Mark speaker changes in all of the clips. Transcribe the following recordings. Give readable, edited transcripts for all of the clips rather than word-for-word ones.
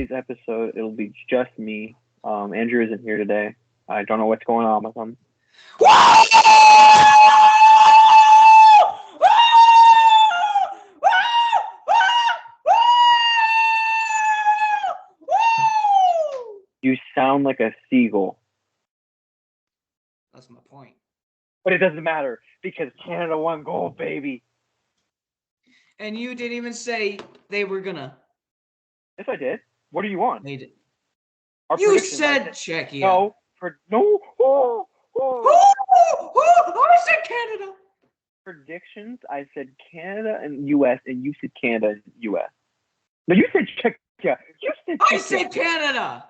Speaker 1: today's episode, it'll be just me. Andrew isn't here today. I don't know what's going on with him. You sound like a seagull.
Speaker 2: That's my point.
Speaker 1: But it doesn't matter because Canada won gold, baby.
Speaker 2: And you didn't even say they were gonna.
Speaker 1: Yes, I did. What do you want?
Speaker 2: Made it.
Speaker 1: Our
Speaker 2: You
Speaker 1: predictions,
Speaker 2: said Czechia.
Speaker 1: No. No.
Speaker 2: I said Canada.
Speaker 1: Predictions, I said Canada and U.S., and you said Canada and U.S. No, you said Czechia.
Speaker 2: I said Canada.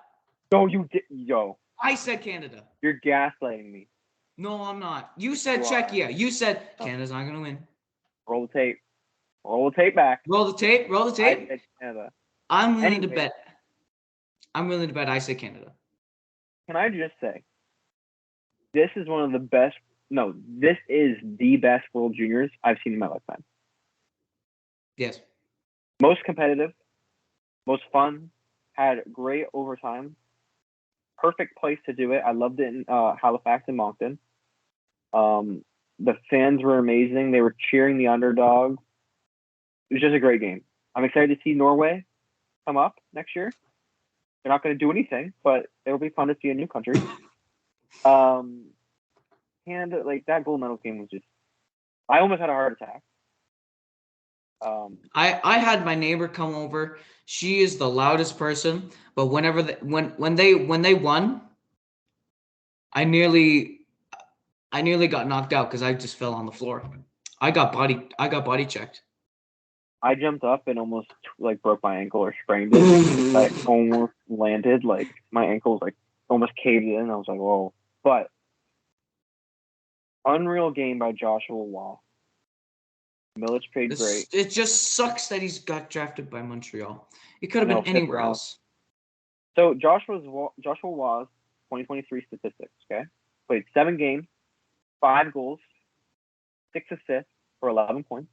Speaker 1: No, you did. Yo.
Speaker 2: I said Canada.
Speaker 1: You're gaslighting me.
Speaker 2: No, I'm not. You said Czechia. You said Canada's not gonna win.
Speaker 1: Roll the tape. Roll the tape back.
Speaker 2: Roll the tape. Roll the tape.
Speaker 1: I said Canada.
Speaker 2: I'm willing to bet. I'm willing to bet I said Canada.
Speaker 1: Can I just say, this is one of the best. No, this is the best World Juniors I've seen in my lifetime.
Speaker 2: Yes.
Speaker 1: Most competitive, most fun, had great overtime. Perfect place to do it. I loved it in Halifax and Moncton. The fans were amazing. They were cheering the underdog. It was just a great game. I'm excited to see Norway come up next year. They're not going to do anything, but it'll be fun to see a new country. And like that gold medal game was just, I almost had a heart attack.
Speaker 2: I had my neighbor come over. She is the loudest person, but whenever when they won, I nearly got knocked out because I just fell on the floor. I got body checked.
Speaker 1: I jumped up and almost like broke my ankle or sprained it. I almost landed, like my ankle was like almost caved in. I was like, whoa. But unreal game by Joshua Wall. Milic played great.
Speaker 2: It just sucks that he's got drafted by Montreal. He could have been anywhere else.
Speaker 1: So Joshua Wall's 2023 statistics, okay? Played 7 games, 5 goals, 6 assists for 11 points.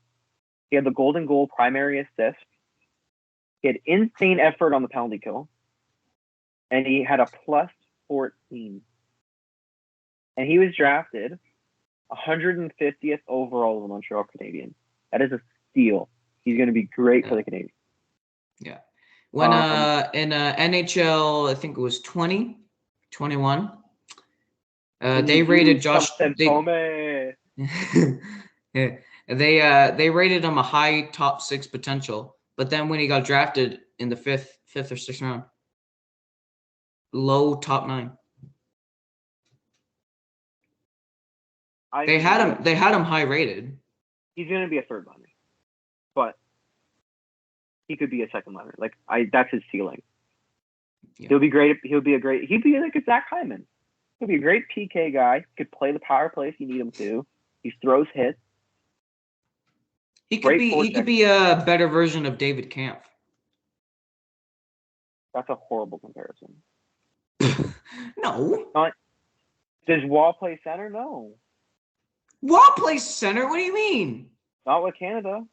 Speaker 1: He had the golden goal primary assist. He had insane effort on the penalty kill. And he had a plus 14. And he was drafted 150th overall as a Montreal Canadian. That is a steal. He's going to be great for the Canadiens.
Speaker 2: Yeah. When in NHL, I think it was 21, they rated Josh. They rated him a high top 6 potential, but then when he got drafted in the fifth or 6th round, low top 9. They had him high rated.
Speaker 1: He's going to be a third liner, but he could be a second liner. Like that's his ceiling. Yeah. He'll be great. He'd be like a Zach Hyman. He'll be a great PK guy. Could play the power play if you need him to. He throws hits.
Speaker 2: He could be a better version of David Kampf.
Speaker 1: That's a horrible comparison.
Speaker 2: No.
Speaker 1: Does Wall play center? No.
Speaker 2: Wall plays center? What do you mean?
Speaker 1: Not with Canada.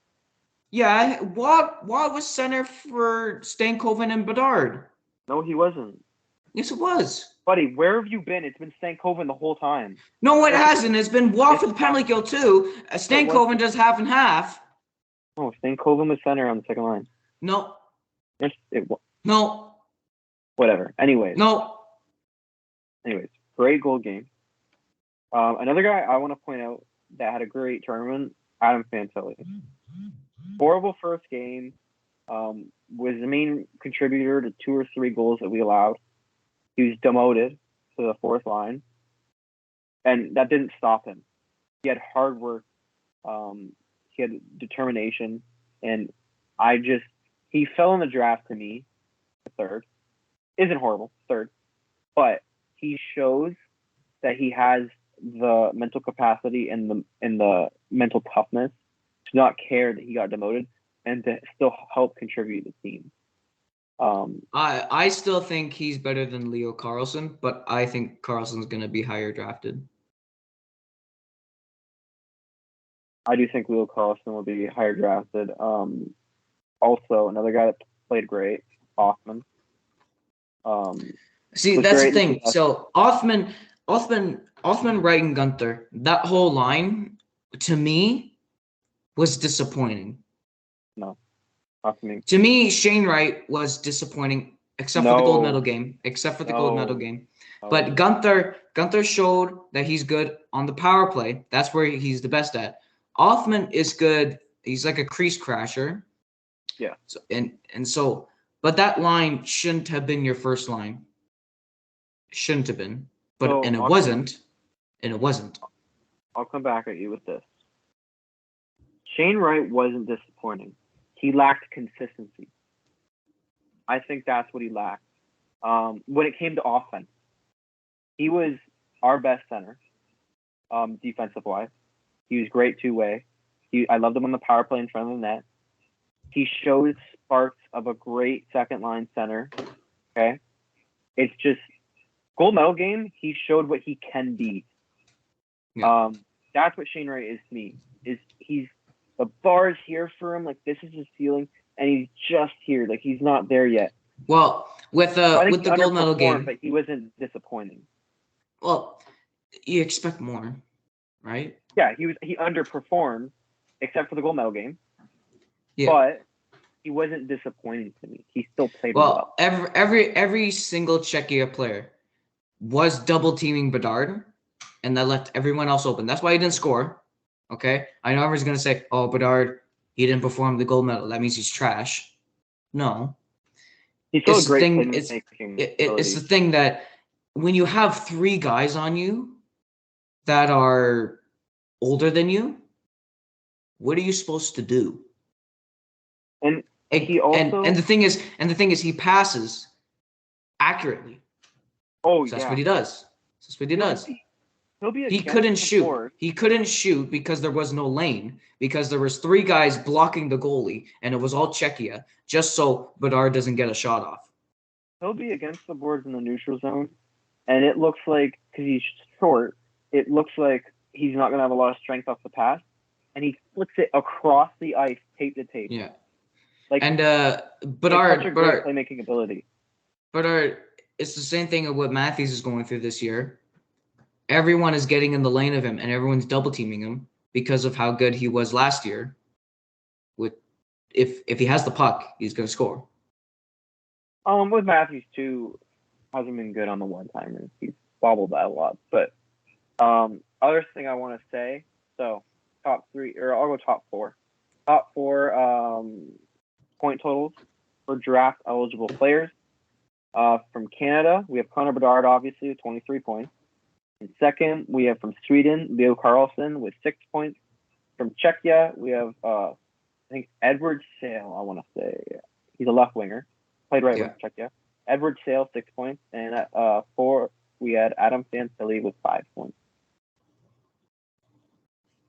Speaker 2: Yeah, Wall was center for Stankoven and Bedard.
Speaker 1: No, he wasn't.
Speaker 2: Yes, it was.
Speaker 1: Buddy, where have you been? It's been Stankoven the whole time.
Speaker 2: No, it hasn't. It's been Wall for the penalty kill, too. Stankoven does half and half.
Speaker 1: No, Stankoven was center on the second line.
Speaker 2: No.
Speaker 1: No. Whatever. Anyways.
Speaker 2: No.
Speaker 1: Anyways, great goal game. Another guy I want to point out that had a great tournament, Adam Fantilli. Horrible first game. Was the main contributor to 2 or 3 goals that we allowed. He was demoted to the 4th line. And that didn't stop him. He had hard work. He had determination. And he fell in the draft to me, the 3rd. Isn't horrible, 3rd. But he shows that he has the mental capacity and the mental toughness to not care that he got demoted and to still help contribute to the team.
Speaker 2: I still think he's better than Leo Carlsson, but I think Carlson's going to be higher drafted.
Speaker 1: I do think Leo Carlsson will be higher drafted. Also, another guy that played great, Hoffman.
Speaker 2: See,
Speaker 1: Was
Speaker 2: that's the
Speaker 1: great in
Speaker 2: thing.
Speaker 1: 2000.
Speaker 2: So Othman, Wright, and Gunther, that whole line to me was disappointing.
Speaker 1: No, not to me.
Speaker 2: To me, Shane Wright was disappointing, except for the gold medal
Speaker 1: No,
Speaker 2: game. Except for the gold medal
Speaker 1: no,
Speaker 2: game. But
Speaker 1: no.
Speaker 2: Gunther showed that he's good on the power play. That's where he's the best at. Othman is good. He's like a crease crasher.
Speaker 1: Yeah.
Speaker 2: So, but that line shouldn't have been your first line. Shouldn't have been.
Speaker 1: So
Speaker 2: And it wasn't. And it wasn't.
Speaker 1: I'll come back at you with this. Shane Wright wasn't disappointing. He lacked consistency. I think that's what he lacked. When it came to offense, he was our best center, defensive wise. He was great two-way. I loved him on the power play in front of the net. He shows sparks of a great second line center. Okay, it's just gold medal game. He showed what he can be.
Speaker 2: Yeah.
Speaker 1: That's what Shane Wright is to me. He's the bar is here for him. Like, this is his ceiling, and he's just here. Like, he's not there yet.
Speaker 2: Well, with the gold medal game,
Speaker 1: but he wasn't disappointing.
Speaker 2: Well, you expect more, right?
Speaker 1: Yeah, he underperformed, except for the gold medal game.
Speaker 2: Yeah.
Speaker 1: But he wasn't disappointing to me. He still played well.
Speaker 2: Every single Czechia player was double teaming Bedard, and that left everyone else open. That's why he didn't score. Okay, I know everyone's gonna say, "Oh, Bedard, he didn't perform the gold medal. That means he's trash." No,
Speaker 1: He's still
Speaker 2: it's
Speaker 1: a great
Speaker 2: playmaking. It's the thing that when you have three guys on you that are older than you, what are you supposed to do?
Speaker 1: And he also
Speaker 2: and the thing is he passes accurately.
Speaker 1: Oh,
Speaker 2: so that's what he does. That's what he does. He couldn't shoot.
Speaker 1: Board.
Speaker 2: He couldn't shoot because there was no lane, because there was three guys blocking the goalie, and it was all Czechia, just so Bedard doesn't get a shot off.
Speaker 1: He'll be against the boards in the neutral zone, and it looks like, because he's short, it looks like he's not going to have a lot of strength off the pass, and he flicks it across the ice, tape to tape.
Speaker 2: Yeah.
Speaker 1: Like,
Speaker 2: and
Speaker 1: Bedard, such a great playmaking ability.
Speaker 2: Bedard, it's the same thing of what Matthews is going through this year. Everyone is getting in the lane of him, and everyone's double teaming him because of how good he was last year. If he has the puck, he's going to score.
Speaker 1: With Matthews too, hasn't been good on the one-timers. He's bobbled that a lot. But other thing I want to say, so top three, or I'll go top four. Top four point totals for draft eligible players. From Canada, we have Connor Bedard, obviously, with 23 points. And second, we have from Sweden, Leo Carlsson with 6 points. From Czechia, we have, I think, Edward Sale, I want to say. He's a left winger. Played right with Czechia. Edward Sale, 6 points. And at 4, we had Adam Fantilli with 5 points.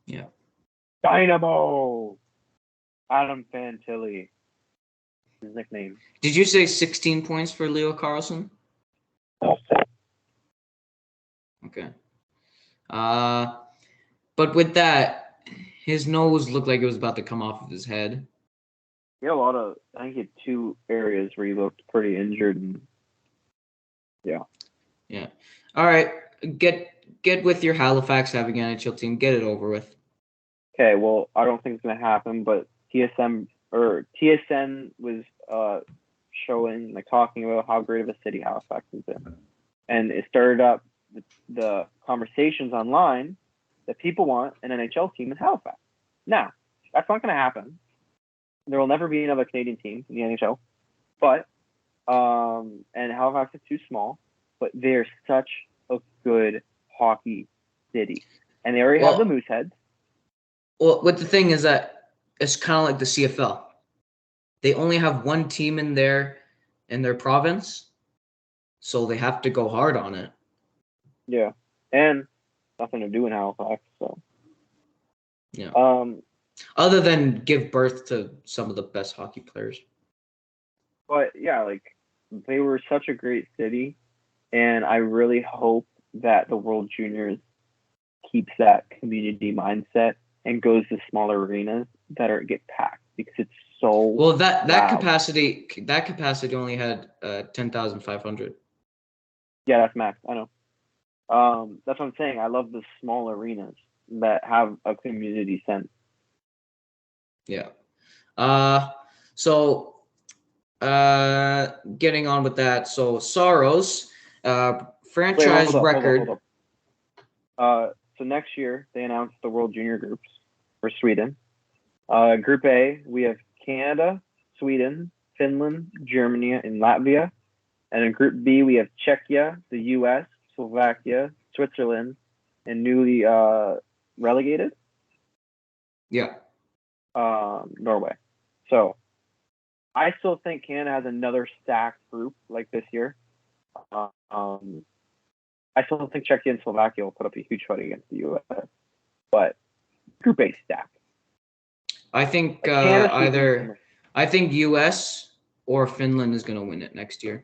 Speaker 2: Yeah.
Speaker 1: Dynamo! Adam Fantilli. His nickname.
Speaker 2: Did you say 16 points for Leo Carlsson? Okay. But with that, his nose looked like it was about to come off of his head.
Speaker 1: He had a lot of, I think he had 2 areas where he looked pretty injured. And yeah.
Speaker 2: Yeah. All right. Get with your Halifax having NHL team. Get it over with.
Speaker 1: Okay, well, I don't think it's going to happen, but TSN was showing, like, talking about how great of a city Halifax has been. And it started up the conversations online that people want an NHL team in Halifax. Now, that's not going to happen. There will never be another Canadian team in the NHL. But, and Halifax is too small, but they're such a good hockey city. And they already have the Mooseheads.
Speaker 2: Well, what the thing is that it's kind of like the CFL. They only have one team in their province, so they have to go hard on it.
Speaker 1: Yeah, and nothing to do in Halifax, so.
Speaker 2: Yeah. Other than give birth to some of the best hockey players.
Speaker 1: But yeah, like, they were such a great city, and I really hope that the World Juniors keeps that community mindset and goes to smaller arenas that get packed. because it's so
Speaker 2: Well, that
Speaker 1: loud.
Speaker 2: capacity only had 10,500.
Speaker 1: Yeah, that's max. I know. That's what I'm saying. I love the small arenas that have a community sense.
Speaker 2: Yeah. So getting on with that. So Soros,
Speaker 1: Wait,
Speaker 2: franchise
Speaker 1: hold
Speaker 2: record.
Speaker 1: up. So next year they announced the World Junior groups for Sweden. Group A, we have Canada, Sweden, Finland, Germany, and Latvia. And in Group B, we have Czechia, the U.S., Slovakia, Switzerland, and newly relegated
Speaker 2: Yeah.
Speaker 1: Norway. So I still think Canada has another stacked group like this year. I still think Czechia and Slovakia will put up a huge fight against the U.S. But Group A stack.
Speaker 2: I think
Speaker 1: Canada,
Speaker 2: either I think U.S. or Finland is going to win it next year.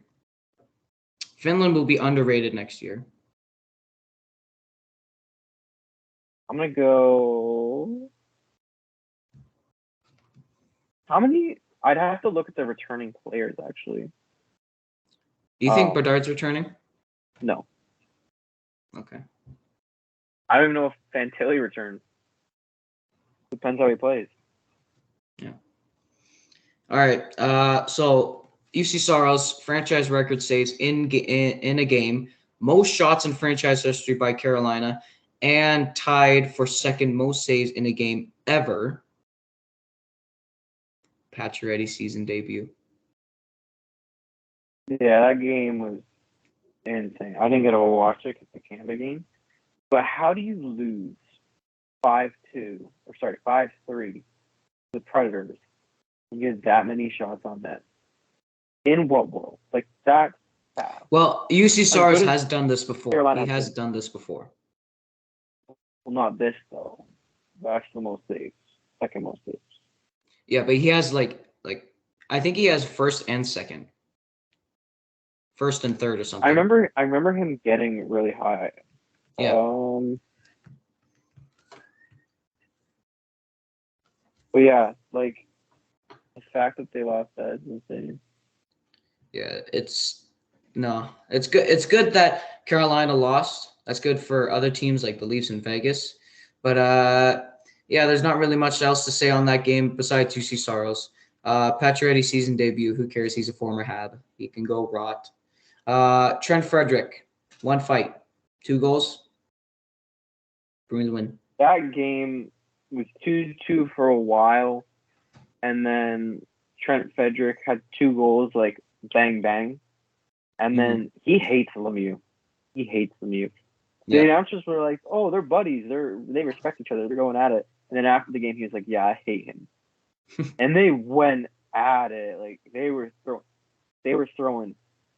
Speaker 2: Finland will be underrated next year.
Speaker 1: I'm gonna go. How many? I'd have to look at the returning players actually.
Speaker 2: Do you think Bedard's returning?
Speaker 1: No.
Speaker 2: Okay.
Speaker 1: I don't even know if Fantilli returns. Depends how he plays.
Speaker 2: Yeah. All right. So UC Soros franchise record saves in a game, most shots in franchise history by Carolina, and tied for second most saves in a game ever. Pacioretty season debut.
Speaker 1: Yeah, that game was insane. I didn't get to watch it because the Canada game. But how do you lose 5-2 or sorry 5-3 the Predators? You get that many shots on net. In what world? Like that's bad.
Speaker 2: Well, UC Soros has done this before.
Speaker 1: Carolina
Speaker 2: He has done this before.
Speaker 1: Well, not this though. That's the most saves. Second most saves.
Speaker 2: Yeah, but he has like I think he has first and second. First and third or something.
Speaker 1: I remember him getting really high.
Speaker 2: Yeah.
Speaker 1: But yeah, like the fact that they lost that is insane.
Speaker 2: Yeah, it's good. It's good that Carolina lost. That's good for other teams like the Leafs in Vegas. But yeah, there's not really much else to say on that game besides UC Soros. Pacioretty season debut. Who cares? He's a former Hab. He can go rot. Trent Frederick, 1 fight, 2 goals. Bruins win.
Speaker 1: That game was 2-2 for a while, and then Trent Frederick had 2 goals, like bang bang, and then he hates Lemieux. He hates Lemieux. The announcers were like, "Oh, they're buddies. They respect each other. They're going at it." And then after the game, he was like, "Yeah, I hate him." And they went at it. Like they were throwing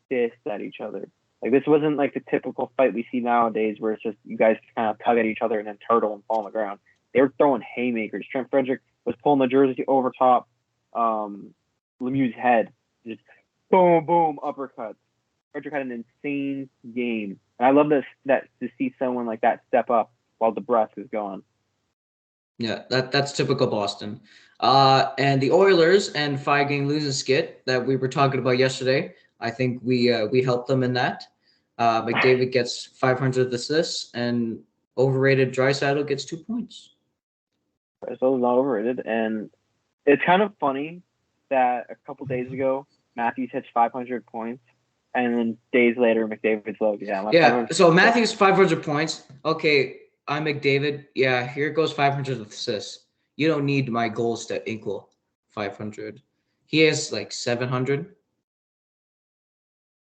Speaker 1: fists at each other. Like this wasn't like the typical fight we see nowadays, where it's just you guys kind of tug at each other and then turtle and fall on the ground. They were throwing haymakers. Trent Frederick was pulling the jersey over top Lemieux's head, just boom, boom, uppercuts. Frederick had an insane game, and I love this that to see someone like that step up while DeBrusque is gone.
Speaker 2: Yeah, that's typical Boston. And the Oilers and 5-game losing skit that we were talking about yesterday. I think we helped them in that. McDavid gets 500 assists, and overrated Draisaitl gets 2 points.
Speaker 1: Draisaitl is not overrated, and it's kind of funny that a couple days ago Matthews hits 500 points, and then days later McDavid's like,
Speaker 2: yeah. So Matthews 500 points. Okay, I'm McDavid. Yeah, here goes 500 assists. You don't need my goals to equal 500. He has like 700.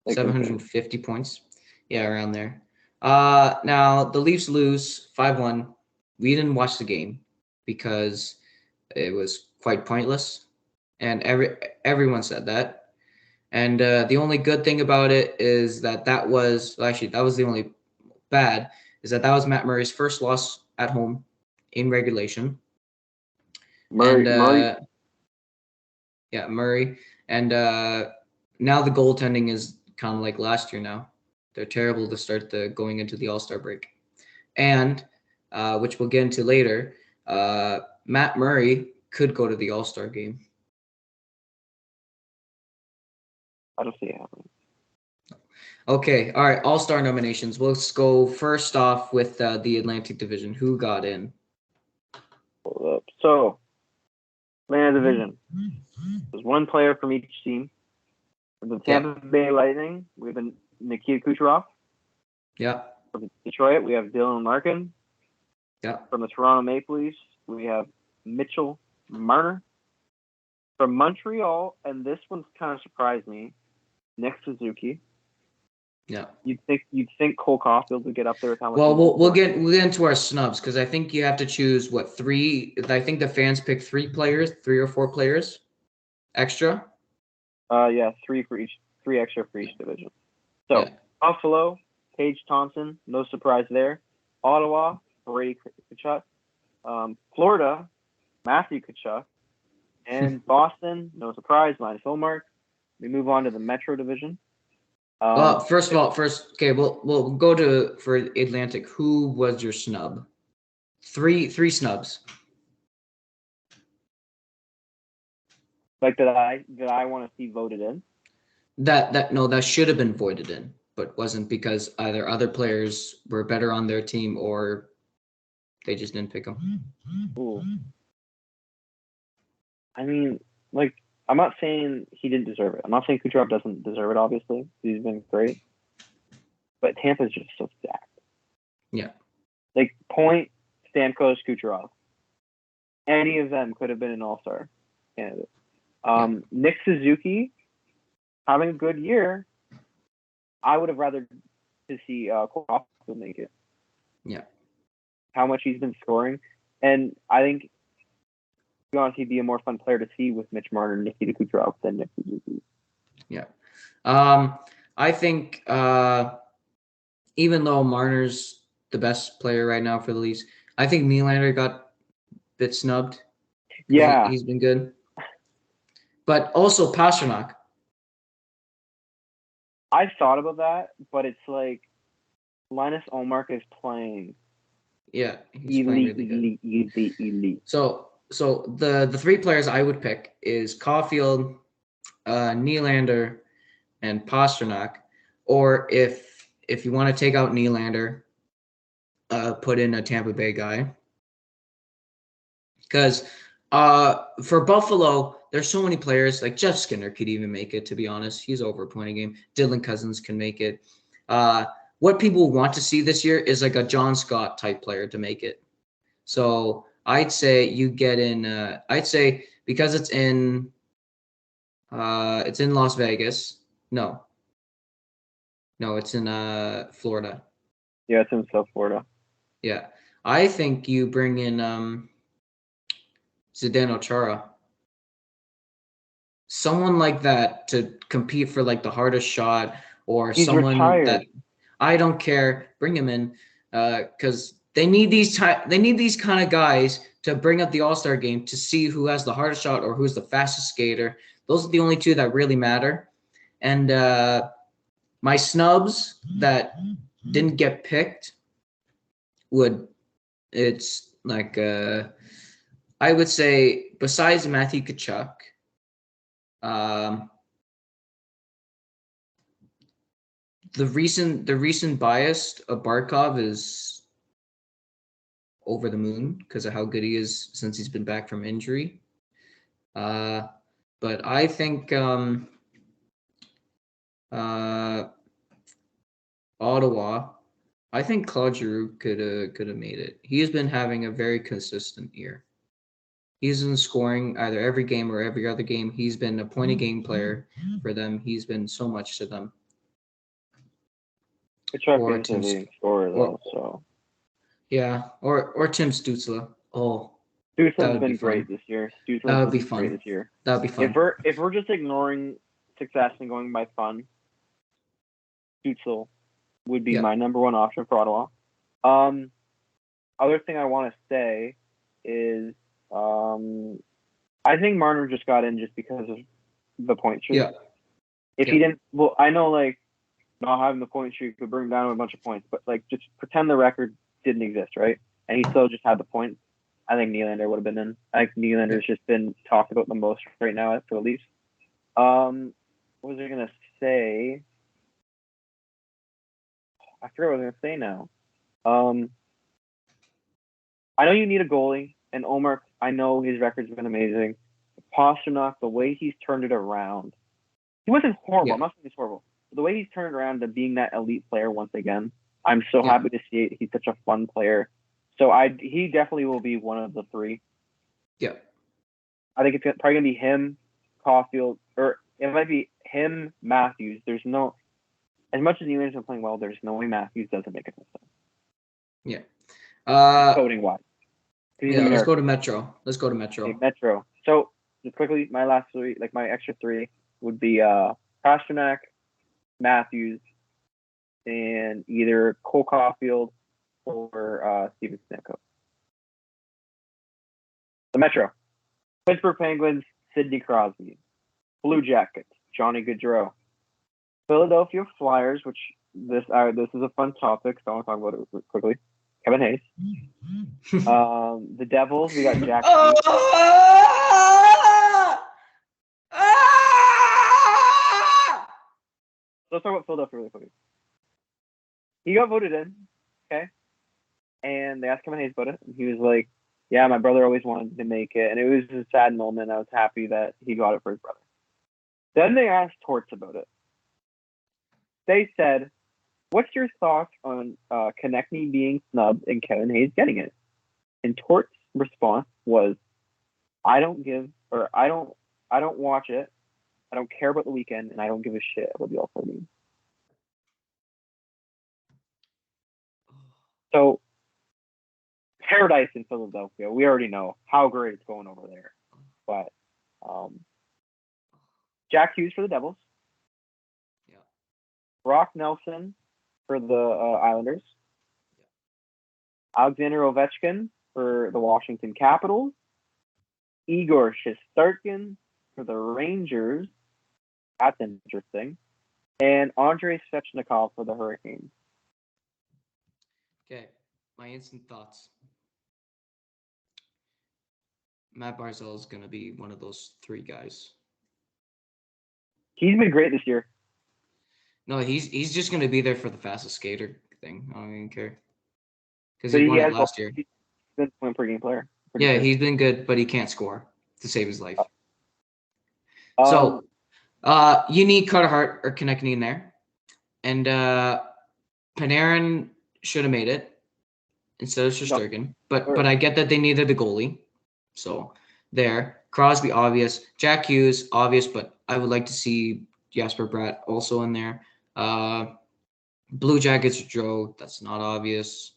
Speaker 2: 750 points. Yeah, around there. Now the Leafs lose 5-1. We didn't watch the game because it was quite pointless, and everyone said that. And the only good thing about it is that that was the only bad is that was Matt Murray's first loss at home in regulation.
Speaker 1: Murray.
Speaker 2: Yeah, Murray. And now the goaltending is kind of like last year now. They're terrible to start going into the All-Star break. And which we'll get into later, Matt Murray could go to the All-Star game.
Speaker 1: I don't see it happening.
Speaker 2: Okay, all right. All-Star nominations. Let's go first off with the Atlantic Division. Who got in?
Speaker 1: Hold up. So, Atlanta Division. There's one player from each team. For the Tampa Bay Lightning, we have Nikita Kucherov.
Speaker 2: Yeah.
Speaker 1: From Detroit, we have Dylan Larkin.
Speaker 2: Yeah.
Speaker 1: From the Toronto Maple Leafs, we have Mitchell Marner. From Montreal, and this one's kind of surprised me, Nick Suzuki.
Speaker 2: Yeah.
Speaker 1: You'd think Cole Caulfield would get up there with how much.
Speaker 2: Well, we'll get into our snubs because I think you have to choose three. I think the fans pick three or four players extra.
Speaker 1: Yeah, three extra for each division. So Buffalo, Paige Thompson, no surprise there. Ottawa, Brady Tkachuk. Florida, Matthew Tkachuk. And Boston, no surprise, Linus Ullmark. We move on to the Metro Division.
Speaker 2: Well, first, okay, we'll go for Atlantic. Who was your snub? Three snubs.
Speaker 1: Like that I want to see voted in.
Speaker 2: That should have been voted in, but wasn't because either other players were better on their team or they just didn't pick them.
Speaker 1: Ooh. I mean, like, I'm not saying he didn't deserve it. I'm not saying Kucherov doesn't deserve it, obviously. He's been great. But Tampa's just so stacked.
Speaker 2: Yeah.
Speaker 1: Like, Point, Stamkos, Kucherov. Any of them could have been an all-star candidate. Nick Suzuki, having a good year, I would have rather to see Caulfield make it.
Speaker 2: Yeah.
Speaker 1: How much he's been scoring. And I think, to be honest, he'd be a more fun player to see with Mitch Marner and Nikita Kucherov than Nick Suzuki.
Speaker 2: Yeah. I think even though Marner's the best player right now for the Leafs, I think Nylander got a bit snubbed.
Speaker 1: Yeah.
Speaker 2: He's been good. But also Pastrnak.
Speaker 1: I thought about that, but it's like Linus Ullmark is playing.
Speaker 2: Yeah, he's playing really good.
Speaker 1: Elite.
Speaker 2: So the three players I would pick is Caulfield, Nylander, and Pastrnak. Or if you want to take out Nylander, put in a Tampa Bay guy. Because for Buffalo, there's so many players. Like Jeff Skinner could even make it, to be honest. He's over a point a game. Dylan Cousins can make it. What people want to see this year is like a John Scott type player to make it. So I'd say you get in. I'd say because it's in Las Vegas. No, it's in Florida.
Speaker 1: Yeah, it's in South Florida.
Speaker 2: Yeah, I think you bring in Zdeno Chara. Someone like that to compete for like the hardest shot, or
Speaker 1: He's
Speaker 2: someone
Speaker 1: retired.
Speaker 2: that I don't care. Bring him in because they need these kind of guys to bring up the All-Star game to see who has the hardest shot or who's the fastest skater. Those are the only two that really matter. And my snubs that didn't get picked it's like I would say besides Matthew Tkachuk, the recent bias of Barkov is over the moon because of how good he is since he's been back from injury. But I think Ottawa. I think Claude Giroux could have made it. He has been having a very consistent year. He's been scoring either every game or every other game. He's been a point a game player for them. He's been so much to them.
Speaker 1: Or Tim scorer though, so
Speaker 2: yeah, or Tim Stützle. Oh,
Speaker 1: Stützle's been great this year.
Speaker 2: That would be fun. That would be fun.
Speaker 1: If we're just ignoring success and going by fun, Stützle would be my number one option for Ottawa. Other thing I want to say is I think Marner just got in just because of the point streak.
Speaker 2: Yeah.
Speaker 1: If he didn't, well, I know like not having the point streak could bring down a bunch of points, but like just pretend the record didn't exist, right? And he still just had the points. I think Nylander would have been in. I think Nylander's just been talked about the most right now for the Leafs. What was I gonna say? I forgot what I was gonna say now. I know you need a goalie, and Omar. I know his record's been amazing. Pastrnak, the way he's turned it around, he wasn't horrible.
Speaker 2: Yeah.
Speaker 1: I'm not saying he's horrible. But the way he's turned around to being that elite player once again, I'm so
Speaker 2: Yeah.
Speaker 1: happy to see it. He's such a fun player. So he definitely will be one of the three.
Speaker 2: Yeah.
Speaker 1: I think it's probably gonna be him, Caulfield, or it might be him, Matthews. There's no, as much as the Unions are playing well, there's no way Matthews doesn't make it.
Speaker 2: Yeah.
Speaker 1: Coding wise.
Speaker 2: Yeah. Let's go to Metro. Let's go to Metro.
Speaker 1: Okay, Metro. So just quickly, my last three, like my extra three, would be Pastrnak, Matthews, and either Cole Caulfield or Steven Stamkos. The Metro. Pittsburgh Penguins, Sidney Crosby. Blue Jackets, Johnny Gaudreau. Philadelphia Flyers, which this is a fun topic, so I want to talk about it quickly. Kevin Hayes. The Devils, we got Jack Hughes. Let's talk about Philadelphia really quickly. He got voted in, okay? And they asked Kevin Hayes about it, and he was like, yeah, my brother always wanted to make it, and it was a sad moment. I was happy that he got it for his brother. Then they asked Torts about it. They said, what's your thoughts on Konechny being snubbed and Kevin Hayes getting it? And Torts' response was, I don't watch it. I don't care about the weekend, and I don't give a shit about the All-Star game. So, paradise in Philadelphia. We already know how great it's going over there. But Jack Hughes for the Devils.
Speaker 2: Yeah.
Speaker 1: Brock Nelson for the Islanders. Yeah. Alexander Ovechkin for the Washington Capitals. Igor Shesterkin for the Rangers. That's interesting. And Andrei Svechnikov for the Hurricanes.
Speaker 2: Okay, my instant thoughts. Matt Barzal is going to be one of those three guys.
Speaker 1: He's been great this year.
Speaker 2: No, he's just going to be there for the fastest skater thing. I don't even care. Because he won it last year.
Speaker 1: He's been a point per game player.
Speaker 2: Yeah, he's been good, but he can't score to save his life. You need Carter Hart or Konechny in there. And Panarin should have made it instead of Shesterkin. No. But I get that they needed a goalie. So there. Crosby, obvious. Jack Hughes, obvious, but I would like to see Jasper Bratt also in there. Blue Jackets, Joe, that's not obvious.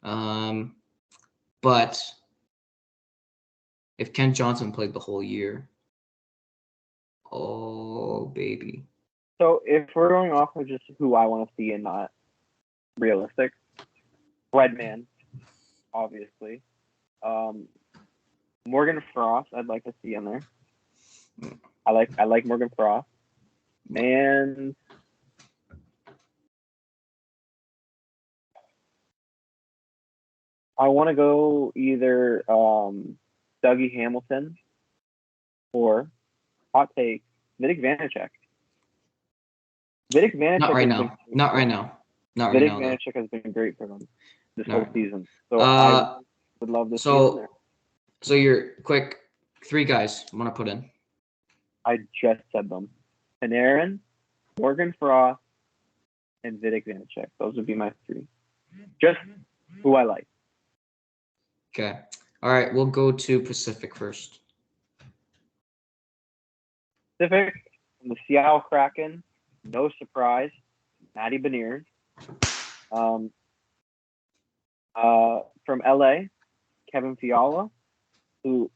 Speaker 2: But if Kent Johnson played the whole year, oh, baby.
Speaker 1: So if we're going off of just who I want to see and not realistic, Redman, obviously. Morgan Frost, I'd like to see in there. I like Morgan Frost. And I want to go either Dougie Hamilton or hot take Vitek Vanacek. Vitek Vanacek
Speaker 2: Not right now.
Speaker 1: Vitek Vanacek has been great for them this whole season. So I would love to see him in there.
Speaker 2: So your quick 3 guys I want to put in.
Speaker 1: I just said them. Panarin, Morgan Frost, and Vitek Vanacek. Those would be my 3. Just who I like.
Speaker 2: Okay. All right. We'll go to Pacific first.
Speaker 1: Pacific, from the Seattle Kraken, no surprise, Matty Beniers. From LA, Kevin Fiala, who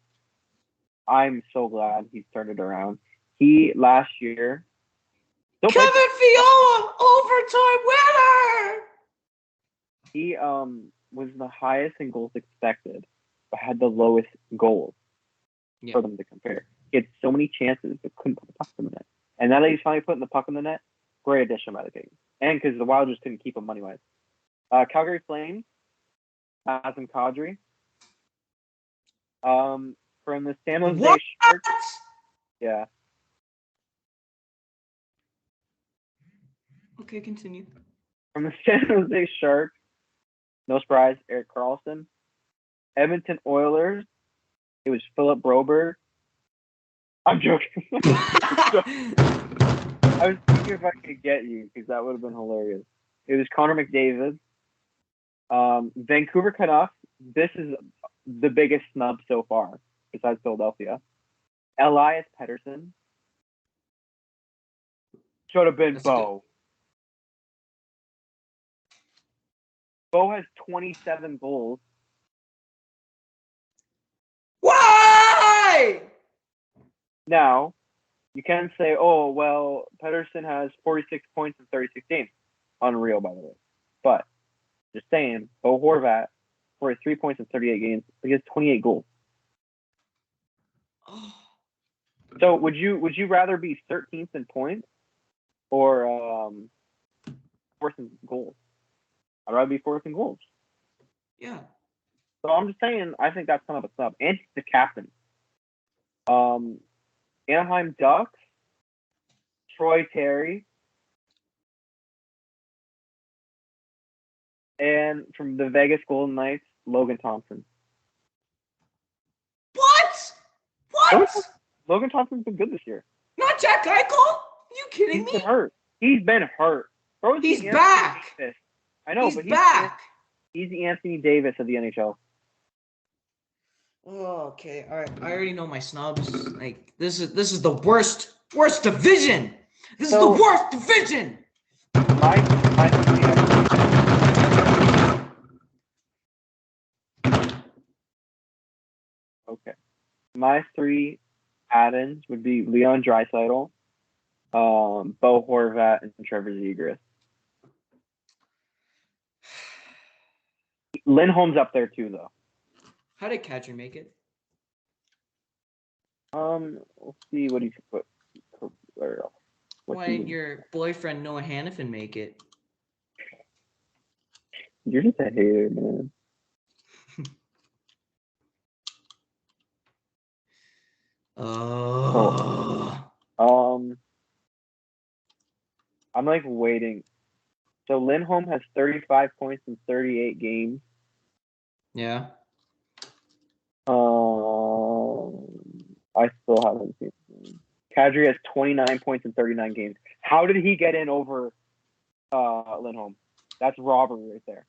Speaker 1: I'm so glad he turned it around. He last year.
Speaker 2: Kevin Fiala, overtime winner.
Speaker 1: He was the highest in goals expected, but had the lowest goals for them to compare. He had so many chances, but couldn't put the puck in the net. And now that he's finally putting the puck in the net, great addition by the Kings. And because the Wild just couldn't keep him money-wise. Calgary Flames, Nazem Kadri. From the San Jose
Speaker 2: What?
Speaker 1: Sharks. Yeah.
Speaker 2: Okay, continue.
Speaker 1: From the San Jose Sharks. No surprise, Erik Karlsson. Edmonton Oilers. It was Philip Broberg. I'm joking. I was thinking if I could get you because that would have been hilarious. It was Connor McDavid. Vancouver Canucks. This is the biggest snub so far, besides Philadelphia. Elias Pettersson. Should have been
Speaker 2: That's
Speaker 1: Bo. Bo has 27 goals.
Speaker 2: Why?
Speaker 1: Now, you can say, oh, well, Pettersson has 46 points in 36 games. Unreal, by the way. But, just saying, Bo Horvat, 43 points in 38 games, but he has 28 goals.
Speaker 2: Oh.
Speaker 1: So, would you rather be 13th in points or 4th in goals? I'd rather be 4th in goals.
Speaker 2: Yeah.
Speaker 1: So, I'm just saying, I think that's kind of a snub. And he's the captain. Anaheim Ducks, Troy Terry, and from the Vegas Golden Knights, Logan Thompson.
Speaker 2: What?
Speaker 1: Logan Thompson's been good this year.
Speaker 2: Not Jack Eichel? Are you kidding me?
Speaker 1: He's been hurt. Bro's
Speaker 2: He's
Speaker 1: the
Speaker 2: back.
Speaker 1: Davis. I know, but
Speaker 2: back.
Speaker 1: He's the Anthony Davis of the NHL.
Speaker 2: Oh, okay. All right. I already know my snubs. Like this is the worst division. This is the worst division.
Speaker 1: Okay. My 3 add-ins would be Leon Draisaitl, Bo Horvat, and Trevor Zegras. Lindholm's up there too, though.
Speaker 2: How did Catcher make it?
Speaker 1: Let's see what he could put.
Speaker 2: Why didn't your boyfriend Noah Hannafin make it?
Speaker 1: You're just a hater, man. I'm like waiting. So Lindholm has 35 points in 38 games.
Speaker 2: Yeah.
Speaker 1: I still haven't seen him. Kadri has 29 points in 39 games. How did he get in over Lindholm? That's robbery right there.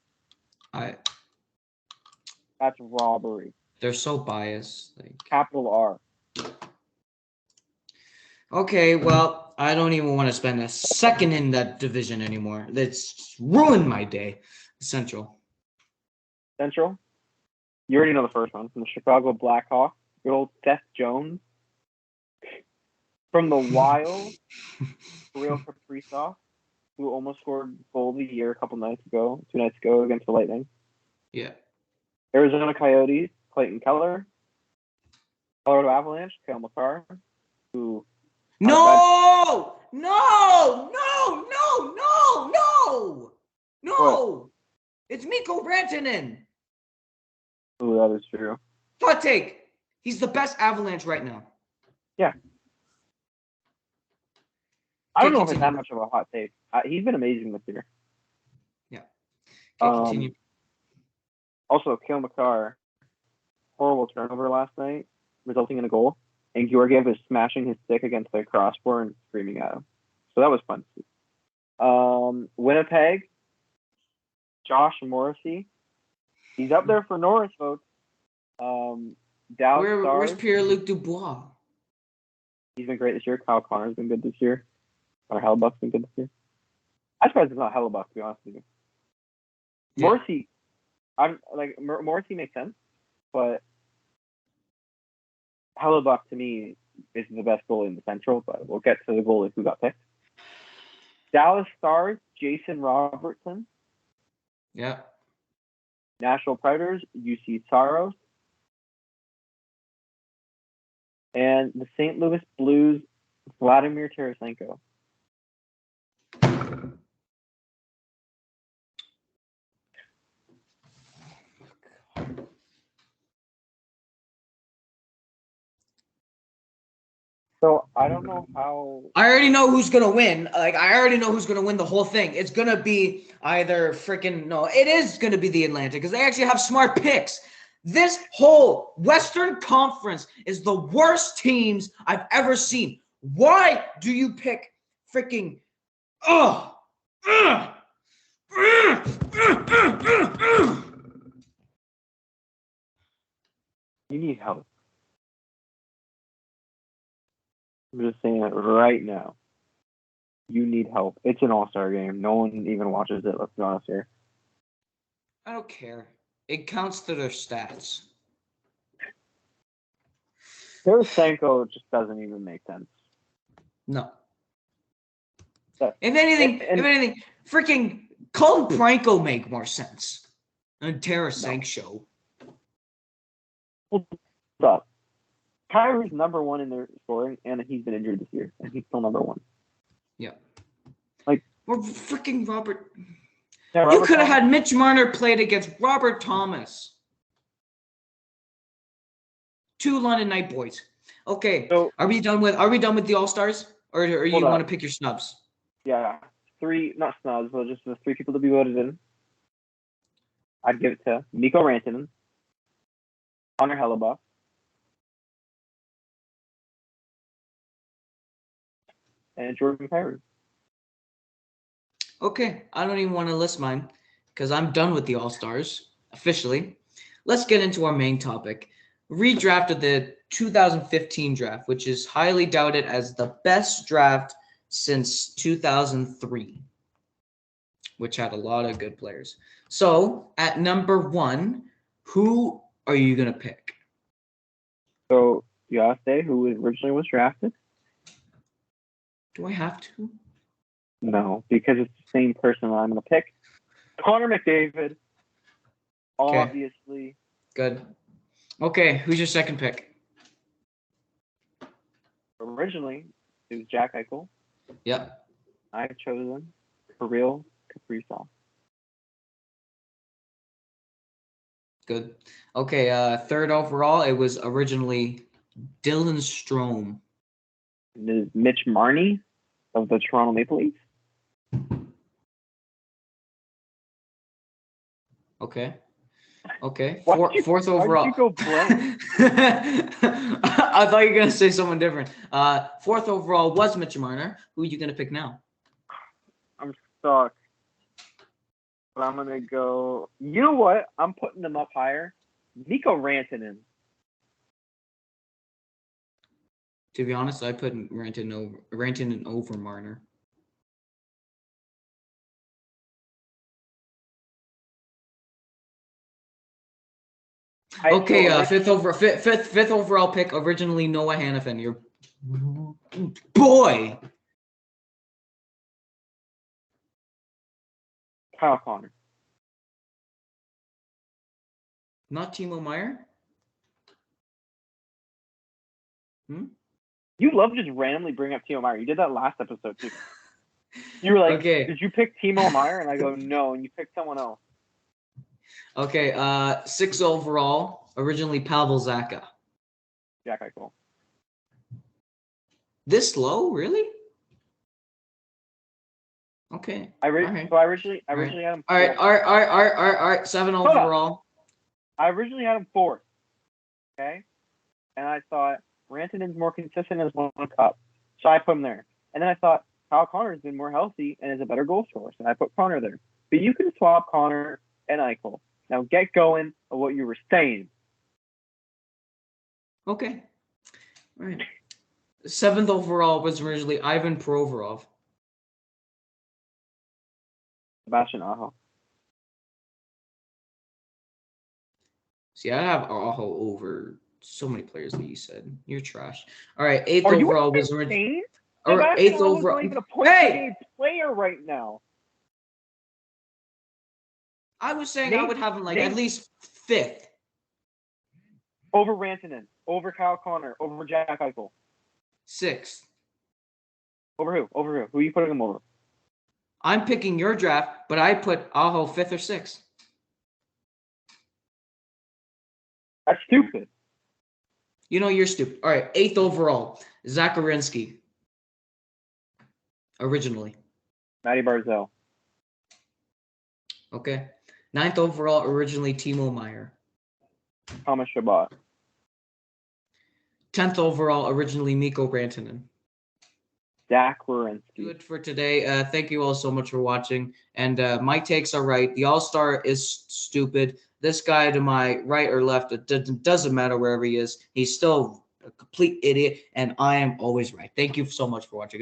Speaker 1: That's robbery.
Speaker 2: They're so biased. Like
Speaker 1: capital R.
Speaker 2: Okay, well, I don't even want to spend a second in that division anymore. That's ruined my day. Central.
Speaker 1: You already know the first one. From the Chicago Blackhawks, good old Seth Jones. From the Wild, Kirill Kaprizov, who almost scored goal of the year 2 nights ago against the Lightning.
Speaker 2: Yeah.
Speaker 1: Arizona Coyotes, Clayton Keller. Colorado Avalanche, Cale Makar, who...
Speaker 2: No!
Speaker 1: What?
Speaker 2: It's Mikko Rantanen.
Speaker 1: Oh, that is true.
Speaker 2: Hot take. He's the best Avalanche right now.
Speaker 1: Yeah. I don't know if it's that much of a hot take. He's been amazing this year.
Speaker 2: Yeah. Okay, continue.
Speaker 1: Also, Cale Makar, horrible turnover last night, resulting in a goal. And Georgiev is smashing his stick against the crossbar and screaming at him. So that was fun to see. Winnipeg, Josh Morrissey. He's up there for Norris votes. Dallas Stars.
Speaker 2: Where's Pierre-Luc Dubois?
Speaker 1: He's been great this year. Kyle Connor's been good this year. Or Hellebuck's been good this year. I'm surprised it's not Hellebuck, to be honest with you. Yeah. Morrissey, Morrissey makes sense, but Hellebuck to me is the best goalie in the Central, but we'll get to the goalie who got picked. Dallas Stars, Jason Robertson.
Speaker 2: Yeah.
Speaker 1: Nashville Predators, UC Saros. And the St. Louis Blues, Vladimir Tarasenko. So I don't know how.
Speaker 2: I already know who's gonna win. Like I already know who's gonna win the whole thing. It's gonna be either freaking no. It is gonna be the Atlantic because they actually have smart picks. This whole Western Conference is the worst teams I've ever seen. Why do you pick freaking? Oh,
Speaker 1: You need help. I'm just saying it right now. You need help. It's an all-star game. No one even watches it. Let's be honest here.
Speaker 2: I don't care. It counts to their stats.
Speaker 1: Tarasenko just doesn't even make sense.
Speaker 2: No.
Speaker 1: That,
Speaker 2: If anything, freaking Colin Branco make more sense than Tarasenko.
Speaker 1: Hold up. Kyrie's number one in their scoring, and he's been injured this year, and he's still number one.
Speaker 2: Yeah.
Speaker 1: Like,
Speaker 2: or freaking Robert.
Speaker 1: Yeah,
Speaker 2: You could have had Mitch Marner played against Robert Thomas. Two London Night Boys. Okay.
Speaker 1: So,
Speaker 2: are we done with the All-Stars? Or you want to pick your snubs?
Speaker 1: Yeah. Three, not snubs, but just the three people to be voted in. I'd give it to Mikko Rantanen, Connor Hellebuck, and Jordan Kyrou.
Speaker 2: Okay, I don't even want to list mine because I'm done with the All-Stars officially. Let's get into our main topic. Redraft of the 2015 draft, which is highly doubted as the best draft since 2003, which had a lot of good players. So, at number 1, who are you going to pick?
Speaker 1: So, you gotta say who originally was drafted?
Speaker 2: Do I have to?
Speaker 1: No, because it's the same person that I'm going to pick. Connor McDavid, obviously.
Speaker 2: Good. Okay, who's your second pick?
Speaker 1: Originally, it was Jack Eichel.
Speaker 2: Yep.
Speaker 1: I've chosen Kirill Kaprizov.
Speaker 2: Good. Okay, third overall, it was originally Dylan Strome.
Speaker 1: Mitch Marner of the Toronto Maple Leafs.
Speaker 2: Okay. Okay.
Speaker 1: Fourth
Speaker 2: overall.
Speaker 1: Why did you go blank?
Speaker 2: I thought you were gonna say someone different. Fourth overall was Mitch Marner. Who are you gonna pick now?
Speaker 1: I'm stuck. But I'm gonna go. You know what? I'm putting them up higher. Mikko Rantanen.
Speaker 2: To be honest, I put Rantanen over Marner. Okay, fifth overall pick, originally Noah Hannafin. Your boy.
Speaker 1: Kyle Connor.
Speaker 2: Not Timo Meyer?
Speaker 1: You love to just randomly bring up Timo Meyer. You did that last episode too. You were like,
Speaker 2: okay.
Speaker 1: Did you pick Timo Meyer? And I go, no, and you picked someone else.
Speaker 2: Okay, 6th overall, originally Pavel Zacha.
Speaker 1: Jack Eichel.
Speaker 2: This low, really? Okay.
Speaker 1: I originally had him.
Speaker 2: All right. 7 overall.
Speaker 1: I originally had him 4th. Okay, and I thought Rantanen's more consistent as one cup, so I put him there. And then I thought Kyle Connor's been more healthy and is a better goal scorer, so I put Connor there. But you can swap Connor and Eichel. Now get going of what you were saying.
Speaker 2: Okay. All right. 7th overall was originally Ivan Provorov.
Speaker 1: Sebastian Aho.
Speaker 2: See, I have Aho over so many players that you said. You're trash. All right, 8th overall was originally. Or 8th overall.
Speaker 1: Not even a point game player right now.
Speaker 2: I was saying I would have him at least 5th.
Speaker 1: Over Rantanen, over Kyle Connor, over Jack Eichel.
Speaker 2: 6th.
Speaker 1: Over who? Over who? Who are you putting him over?
Speaker 2: I'm picking your draft, but I put Aho 5th or 6th.
Speaker 1: That's stupid.
Speaker 2: You know you're stupid. All right, 8th overall. Zakarinsky. Originally.
Speaker 1: Matty Barzell.
Speaker 2: Okay. 9th overall, originally Timo Meyer.
Speaker 1: Thomas Shabbat.
Speaker 2: 10th overall, originally Mikko Rantanen.
Speaker 1: Dak Wierenski.
Speaker 2: Good for today. Thank you all so much for watching. And my takes are right. The All-Star is stupid. This guy to my right or left, it doesn't matter wherever he is. He's still a complete idiot, and I am always right. Thank you so much for watching.